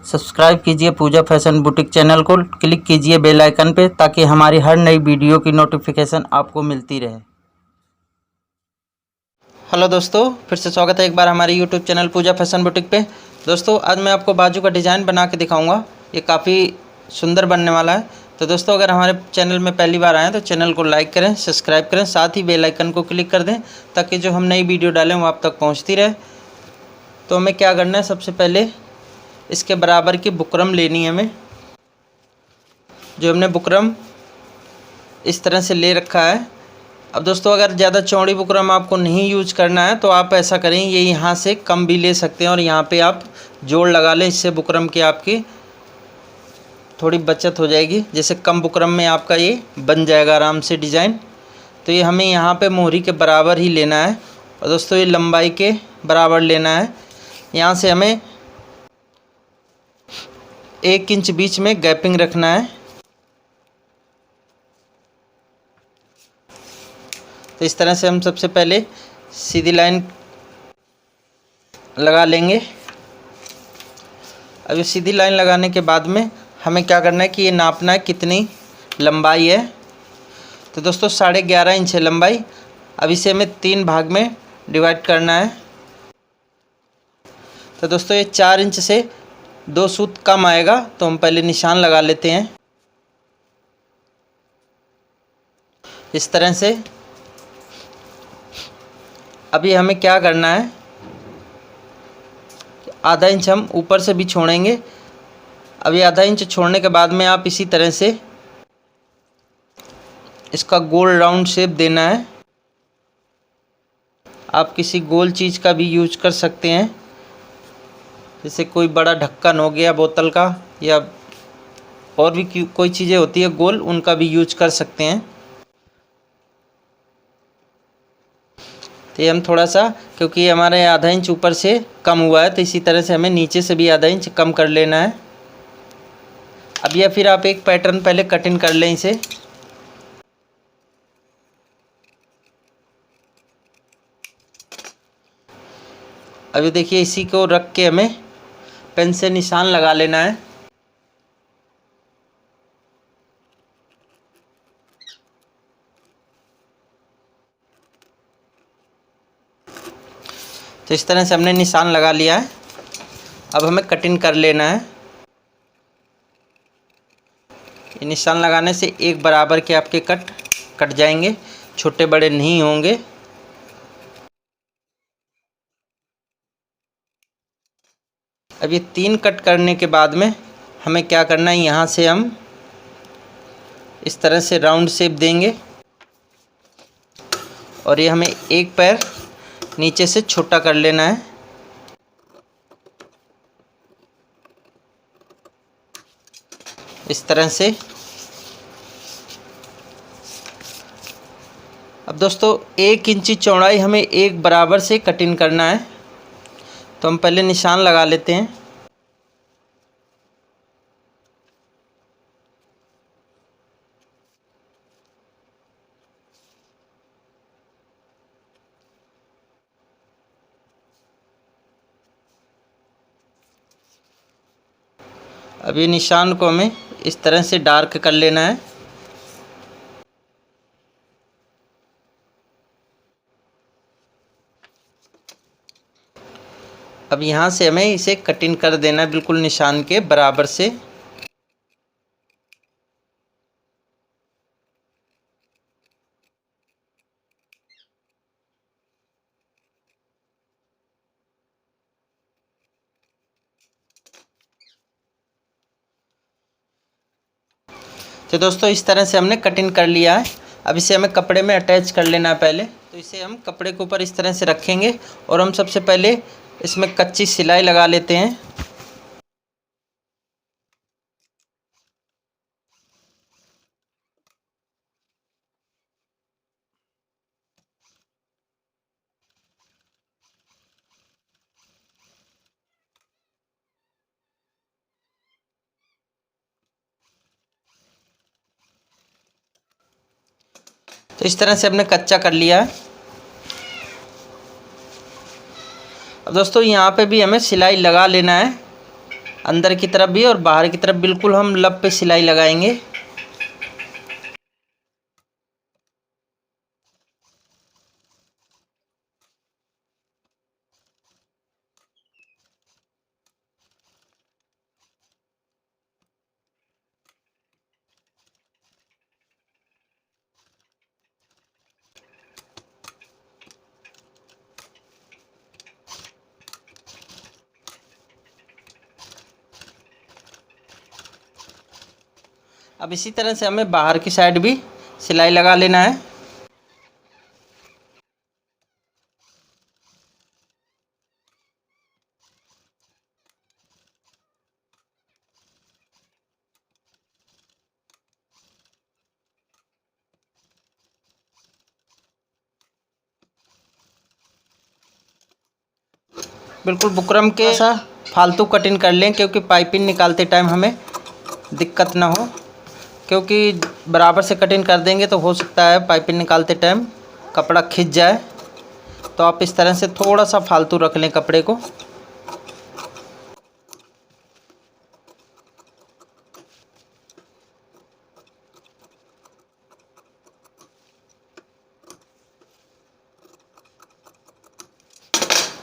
Subscribe कीजिए पूजा fashion boutique channel को, click कीजिए बेल आइकन पे ताकि हमारी हर नई वीडियो की नोटिफिकेशन आपको मिलती रहे। हेलो दोस्तों, फिर से स्वागत है एक बार हमारे यूट्यूब चैनल पूजा फैशन बुटीक पे। दोस्तों आज मैं आपको बाजू का डिज़ाइन बना के दिखाऊंगा। ये काफ़ी सुंदर बनने वाला है। तो दोस्तों अगर हमारे चैनल में पहली बार आएँ तो चैनल को लाइक करें, सब्सक्राइब करें, साथ ही बेल आइकन को क्लिक कर दें ताकि जो हम नई वीडियो डालें वो आप तक पहुँचती रहे। तो हमें क्या करना है, सबसे पहले इसके बराबर की बुकरम लेनी है हमें। जो हमने बुकरम इस तरह से ले रखा है। अब दोस्तों अगर ज़्यादा चौड़ी बुकरम आपको नहीं यूज करना है तो आप ऐसा करें, ये यहाँ से कम भी ले सकते हैं और यहाँ पे आप जोड़ लगा लें। इससे बुकरम की आपकी थोड़ी बचत हो जाएगी। जैसे कम बुकरम में आपका ये बन जाएगा आराम से डिज़ाइन। तो ये हमें यहाँ पे मोहरी के बराबर ही लेना है और दोस्तों ये लंबाई के बराबर लेना है। यहाँ से हमें 1 इंच बीच में गैपिंग रखना है। तो इस तरह से हम सबसे पहले सीधी लाइन लगा लेंगे। अब ये सीधी लाइन लगाने के बाद में हमें क्या करना है कि ये नापना है कितनी लंबाई है। तो दोस्तों 11.5 इंच है लंबाई। अब इसे हमें 3 भाग में डिवाइड करना है। तो दोस्तों ये 4 इंच से 2 सूत कम आएगा, तो हम पहले निशान लगा लेते हैं इस तरह से। अभी हमें क्या करना है, आधा इंच हम ऊपर से भी छोड़ेंगे। अब ये आधा इंच छोड़ने के बाद में आप इसी तरह से इसका गोल राउंड शेप देना है। आप किसी गोल चीज़ का भी यूज कर सकते हैं, जैसे कोई बड़ा ढक्कन हो गया बोतल का, या और भी कोई चीज़ें होती है गोल, उनका भी यूज कर सकते हैं। तो ये हम थोड़ा सा, क्योंकि हमारे आधा इंच ऊपर से कम हुआ है, तो इसी तरह से हमें नीचे से भी आधा इंच कम कर लेना है। अब या फिर आप एक पैटर्न पहले कटिंग कर लें इसे। अभी देखिए इसी को रख के हमें पेन से निशान लगा लेना है। तो इस तरह से हमने निशान लगा लिया है। अब हमें कटिंग कर लेना है। ये निशान लगाने से एक बराबर के आपके कट जाएंगे, छोटे बड़े नहीं होंगे। अब ये 3 कट करने के बाद में हमें क्या करना है, यहाँ से हम इस तरह से राउंड शेप देंगे और ये हमें एक पैर नीचे से छोटा कर लेना है। इस तरह से। अब दोस्तों 1 इंची चौड़ाई हमें एक बराबर से कटिंग करना है। तो हम पहले निशान लगा लेते हैं। अब ये निशान को हमें इस तरह से डार्क कर लेना है। अब यहाँ से हमें इसे कटिंग कर देना है बिल्कुल निशान के बराबर से। तो दोस्तों इस तरह से हमने कटिंग कर लिया है। अब इसे हमें कपड़े में अटैच कर लेना है पहले। तो इसे हम कपड़े के ऊपर इस तरह से रखेंगे और हम सबसे पहले इसमें कच्ची सिलाई लगा लेते हैं। तो इस तरह से हमने कच्चा कर लिया है। अब दोस्तों यहाँ पे भी हमें सिलाई लगा लेना है। अंदर की तरफ भी और बाहर की तरफ बिल्कुल हम लब पे सिलाई लगाएंगे। अब इसी तरह से हमें बाहर की साइड भी सिलाई लगा लेना है। बिल्कुल बुकरम के सा फालतू कटिंग कर लें, क्योंकि पाइपिंग निकालते टाइम हमें दिक्कत ना हो। क्योंकि बराबर से कटिंग कर देंगे तो हो सकता है पाइपिंग निकालते टाइम कपड़ा खिंच जाए। तो आप इस तरह से थोड़ा सा फालतू रख लें कपड़े को।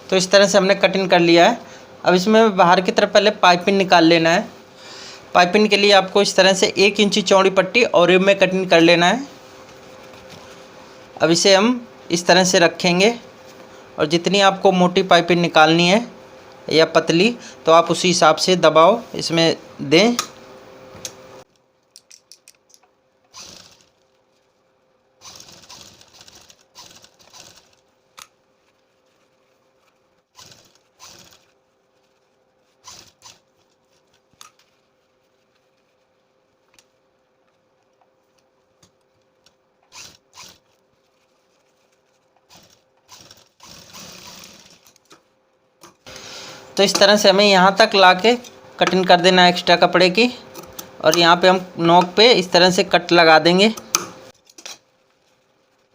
तो इस तरह से हमने कटिंग कर लिया है। अब इसमें बाहर की तरफ पहले पाइपिंग निकाल लेना है। पाइपिंग के लिए आपको इस तरह से 1 इंची चौड़ी पट्टी और रिब में कटिंग कर लेना है। अब इसे हम इस तरह से रखेंगे और जितनी आपको मोटी पाइपिंग निकालनी है या पतली, तो आप उसी हिसाब से दबाव इसमें दें। तो इस तरह से हमें यहाँ तक ला के कटिंग कर देना है एक्स्ट्रा कपड़े की। और यहाँ पे हम नोक पे इस तरह से कट लगा देंगे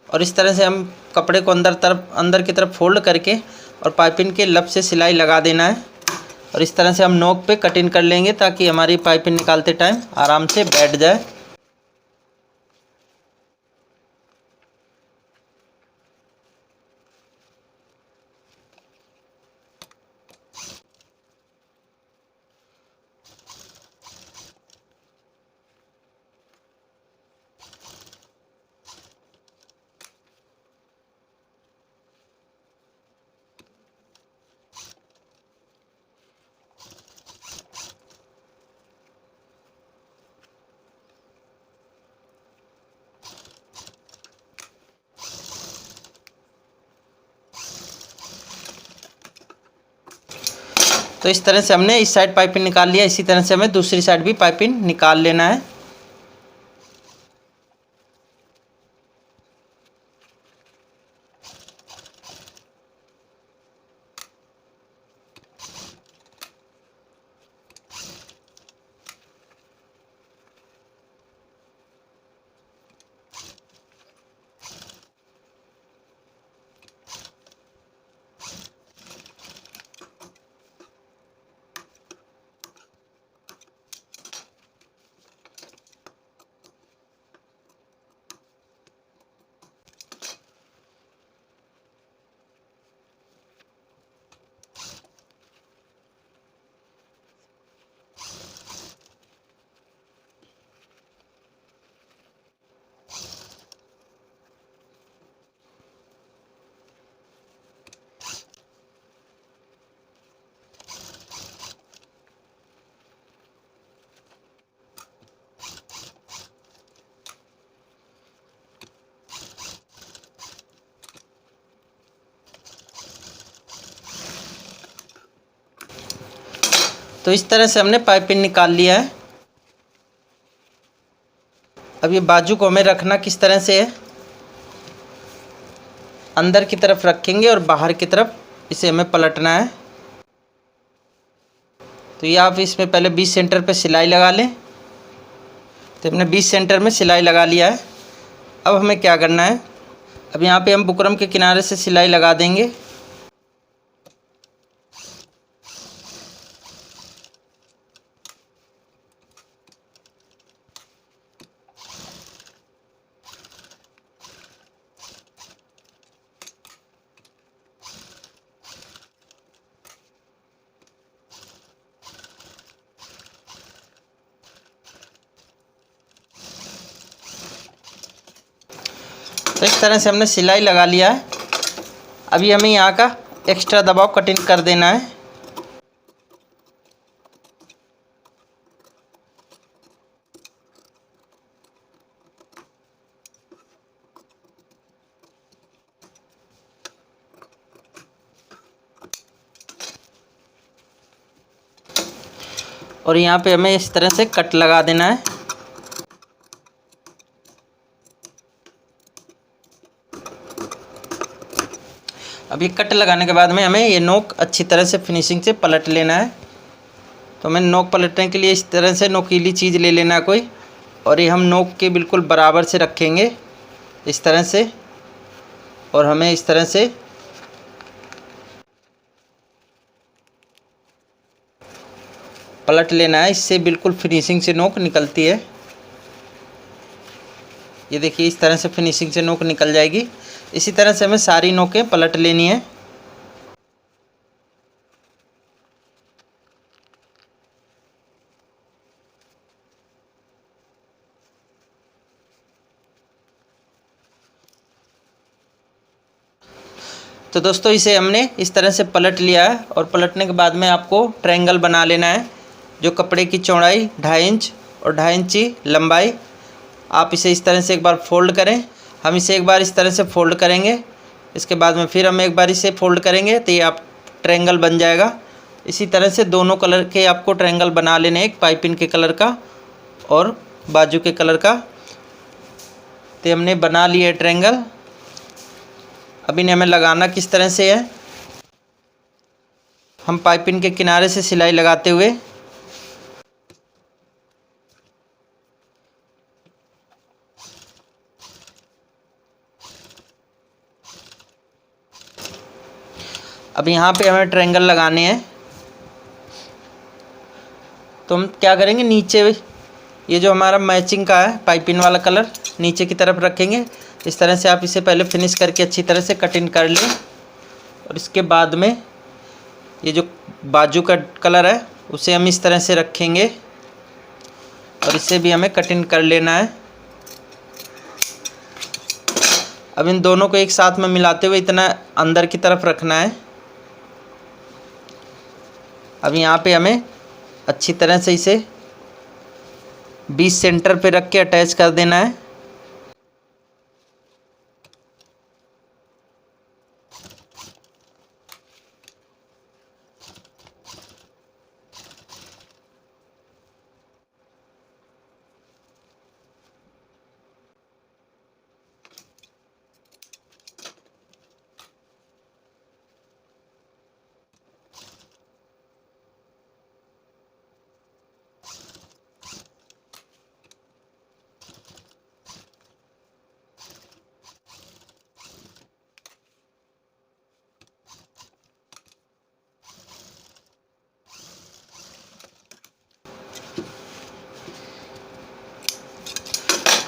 और इस तरह से हम कपड़े को अंदर की तरफ फोल्ड करके और पाइपिंग के लब से सिलाई लगा देना है। और इस तरह से हम नोक पे कटिंग कर लेंगे ताकि हमारी पाइपिंग निकालते टाइम आराम से बैठ जाए। तो इस तरह से हमने इस साइड पाइपिंग निकाल लिया। इसी तरह से हमें दूसरी साइड भी पाइपिंग निकाल लेना है। तो इस तरह से हमने पाइपिंग निकाल लिया है। अब ये बाजू को हमें रखना किस तरह से है, अंदर की तरफ रखेंगे और बाहर की तरफ इसे हमें पलटना है। तो ये आप इसमें पहले 20 सेंटर पे सिलाई लगा लें। तो हमने 20 सेंटर में सिलाई लगा लिया है। अब हमें क्या करना है, अब यहाँ पे हम बुकरम के किनारे से सिलाई लगा देंगे। तो इस तरह से हमने सिलाई लगा लिया है। अभी हमें यहाँ का एक्स्ट्रा दबाव कटिंग कर देना है। और यहाँ पे हमें इस तरह से कट लगा देना है। अब ये कट लगाने के बाद में हमें ये नोक अच्छी तरह से फिनिशिंग से पलट लेना है। तो हमें नोक पलटने के लिए इस तरह से नोकीली चीज़ ले लेना है कोई, और ये हम नोक के बिल्कुल बराबर से रखेंगे इस तरह से, और हमें इस तरह से पलट लेना है। इससे बिल्कुल फिनिशिंग से नोक निकलती है। ये देखिए इस तरह से फिनिशिंग से नोक निकल जाएगी। इसी तरह से हमें सारी नोकें पलट लेनी है। तो दोस्तों इसे हमने इस तरह से पलट लिया है, और पलटने के बाद में आपको ट्रायंगल बना लेना है। जो कपड़े की चौड़ाई 2.5 इंच और 2.5 इंची लंबाई, आप इसे इस तरह से एक बार फोल्ड करें। हम इसे एक बार इस तरह से फोल्ड करेंगे, इसके बाद में फिर हम एक बार इसे फोल्ड करेंगे, तो ये आप ट्रायंगल बन जाएगा। इसी तरह से दोनों कलर के आपको ट्रायंगल बना लेने, एक पाइपिंग के कलर का और बाजू के कलर का। तो हमने बना लिए ट्रायंगल। अभी इन्हें हमें लगाना किस तरह से है, हम पाइपिंग के किनारे से सिलाई लगाते हुए अब यहाँ पे हमें ट्रायंगल लगाने हैं। तो हम क्या करेंगे, नीचे ये जो हमारा मैचिंग का है पाइपिंग वाला कलर नीचे की तरफ रखेंगे। इस तरह से आप इसे पहले फिनिश करके अच्छी तरह से कटिंग कर लें, और इसके बाद में ये जो बाजू का कलर है उसे हम इस तरह से रखेंगे, और इसे भी हमें कटिंग कर लेना है। अब इन दोनों को एक साथ में मिलाते हुए इतना अंदर की तरफ रखना है। अब यहाँ पे हमें अच्छी तरह से इसे 20 सेंटर पे रख के अटैच कर देना है।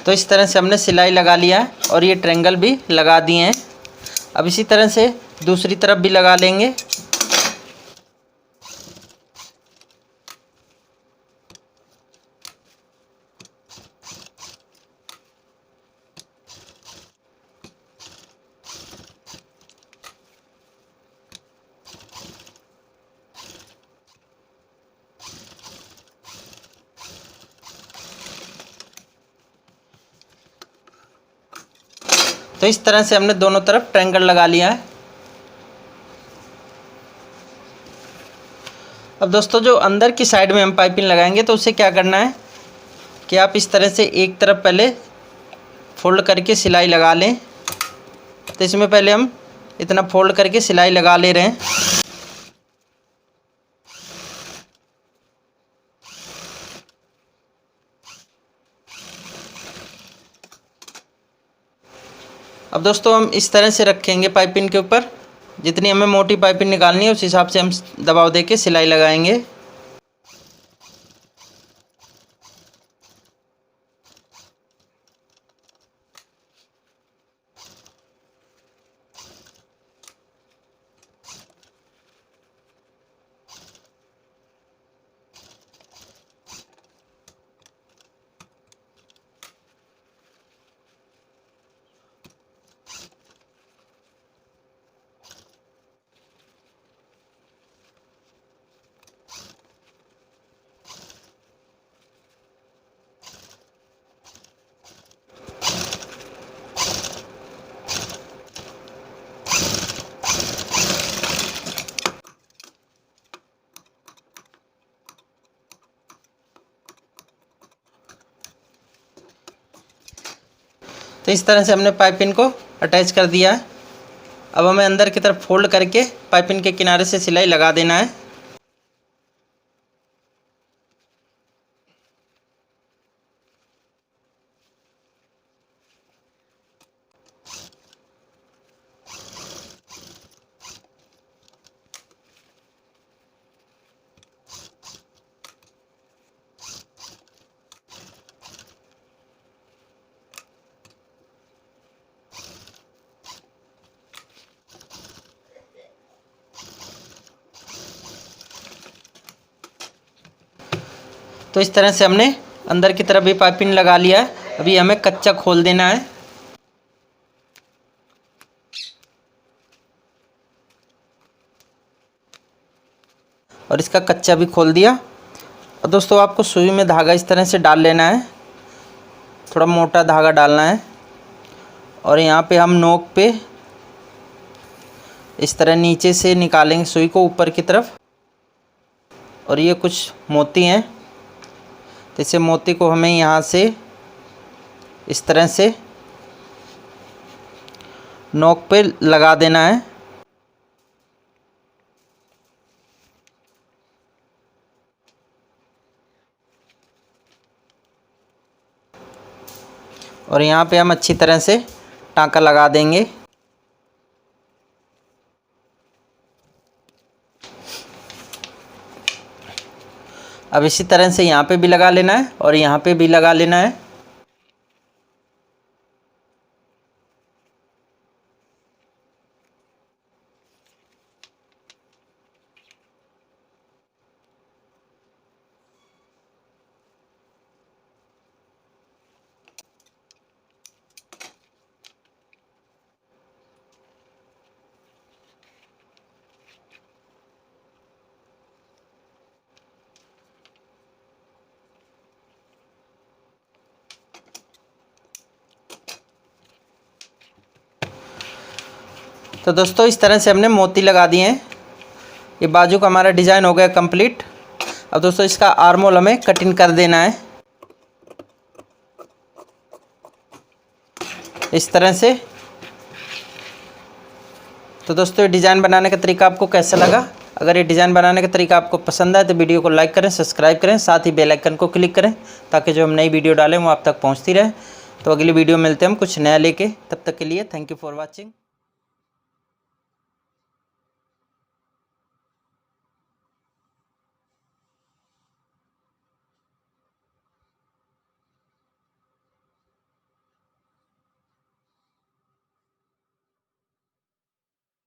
तो इस तरह से हमने सिलाई लगा लिया है, और ये ट्रायंगल भी लगा दिए हैं। अब इसी तरह से दूसरी तरफ भी लगा लेंगे। तो इस तरह से हमने दोनों तरफ ट्रायंगल लगा लिया है। अब दोस्तों जो अंदर की साइड में हम पाइपिंग लगाएंगे, तो उसे क्या करना है कि आप इस तरह से एक तरफ पहले फोल्ड करके सिलाई लगा लें। तो इसमें पहले हम इतना फोल्ड करके सिलाई लगा ले रहे हैं। अब दोस्तों हम इस तरह से रखेंगे पाइपिंग के ऊपर, जितनी हमें मोटी पाइपिंग निकालनी है उस हिसाब से हम दबाव देके सिलाई लगाएंगे। तो इस तरह से हमने पाइपिंग को अटैच कर दिया है। अब हमें अंदर की तरफ फोल्ड करके पाइपिंग के किनारे से सिलाई लगा देना है। तो इस तरह से हमने अंदर की तरफ भी पाइपिंग लगा लिया है। अभी हमें कच्चा खोल देना है। और इसका कच्चा भी खोल दिया। और दोस्तों आपको सुई में धागा इस तरह से डाल लेना है, थोड़ा मोटा धागा डालना है। और यहाँ पे हम नोक पे इस तरह नीचे से निकालेंगे सुई को ऊपर की तरफ। और ये कुछ मोती हैं, तो इसे मोती को हमें यहाँ से इस तरह से नोक पे लगा देना है। और यहाँ पे हम अच्छी तरह से टाँका लगा देंगे। अब इसी तरह से यहाँ पे भी लगा लेना है और यहाँ पे भी लगा लेना है। तो दोस्तों इस तरह से हमने मोती लगा दिए हैं। ये बाजू का हमारा डिज़ाइन हो गया कंप्लीट। अब दोस्तों इसका आर्म होल हमें कटिंग कर देना है इस तरह से। तो दोस्तों ये डिज़ाइन बनाने का तरीका आपको कैसा लगा? अगर ये डिज़ाइन बनाने का तरीका आपको पसंद आए तो वीडियो को लाइक करें, सब्सक्राइब करें, साथ ही बेल आइकन को क्लिक करें ताकि जो हम नई वीडियो डालें वो आप तक पहुंचती रहे। तो अगली वीडियो मिलते हैं हम कुछ नया लेके। तब तक के लिए थैंक यू फॉर वॉचिंग।